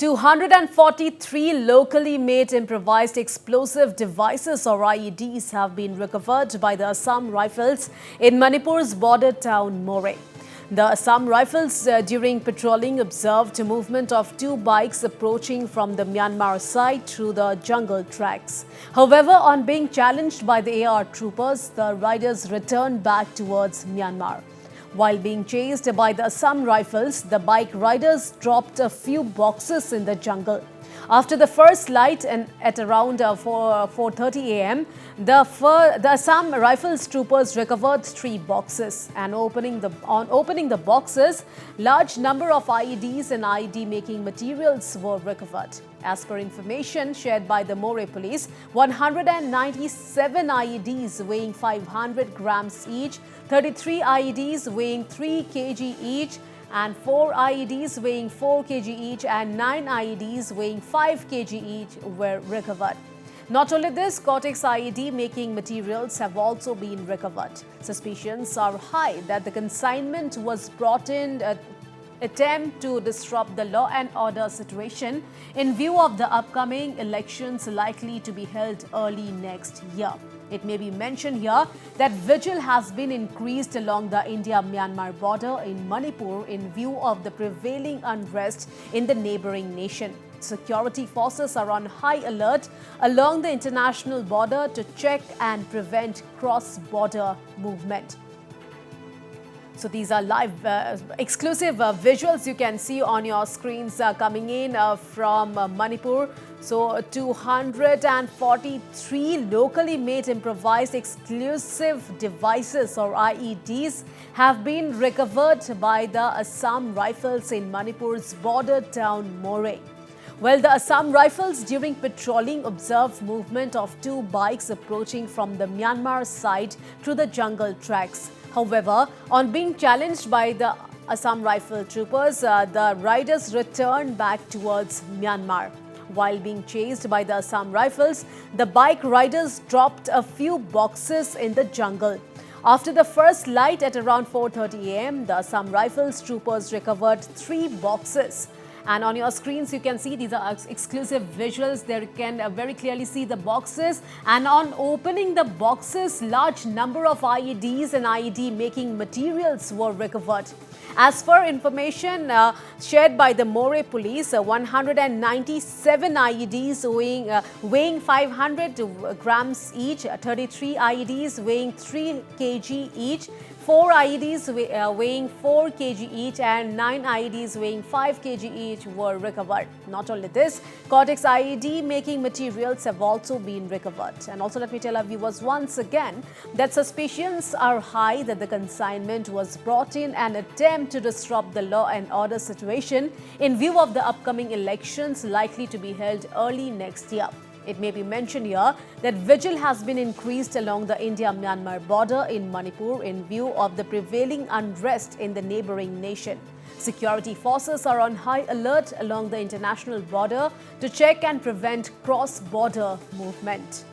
243 locally made improvised explosive devices or IEDs have been recovered by the Assam Rifles in Manipur's border town Moreh. The Assam Rifles during patrolling observed a movement of two bikes approaching from the Myanmar side through the jungle tracks. However, on being challenged by the AR troopers, the riders returned back towards Myanmar. While being chased by the Assam Rifles, the bike riders dropped a few boxes in the jungle. After the first light and at around 4:30 a.m., the Assam Rifles troopers recovered three boxes, and on opening the boxes, large number of IEDs and IED making materials were recovered. As per information shared by the Moreh police, 197 IEDs weighing 500 grams each, 33 IEDs weighing 3 kg each, and 4 IEDs weighing 4 kg each and 9 IEDs weighing 5 kg each were recovered. Not only this, Cortex IED making materials have also been recovered. Suspicions are high that the consignment was brought in attempt to disrupt the law and order situation in view of the upcoming elections likely to be held early next year. It may be mentioned here that vigil has been increased along the India-Myanmar border in Manipur in view of the prevailing unrest in the neighboring nation. Security forces are on high alert along the international border to check and prevent cross-border movement. So these are live exclusive visuals you can see on your screens coming in from Manipur. So 243 locally made improvised explosive devices or IEDs have been recovered by the Assam Rifles in Manipur's border town Moreh. Well, the Assam Rifles during patrolling observed movement of two bikes approaching from the Myanmar side through the jungle tracks. However, on being challenged by the Assam Rifle troopers, the riders returned back towards Myanmar. While being chased by the Assam Rifles, the bike riders dropped a few boxes in the jungle. After the first light at around 4:30 a.m., the Assam Rifles troopers recovered three boxes. And on your screens, you can see these are exclusive visuals. There you can very clearly see the boxes. And on opening the boxes, large number of IEDs and IED making materials were recovered. As per information shared by the Moreh police, 197 IEDs weighing 500 grams each, 33 IEDs weighing 3 kg each, 4 IEDs weighing 4 kg each and 9 IEDs weighing 5 kg each were recovered. Not only this, Cortex IED making materials have also been recovered. And also let me tell our viewers once again that suspicions are high that the consignment was brought in an attempt to disrupt the law and order situation in view of the upcoming elections likely to be held early next year. It may be mentioned here that vigil has been increased along the India-Myanmar border in Manipur in view of the prevailing unrest in the neighboring nation. Security forces are on high alert along the international border to check and prevent cross-border movement.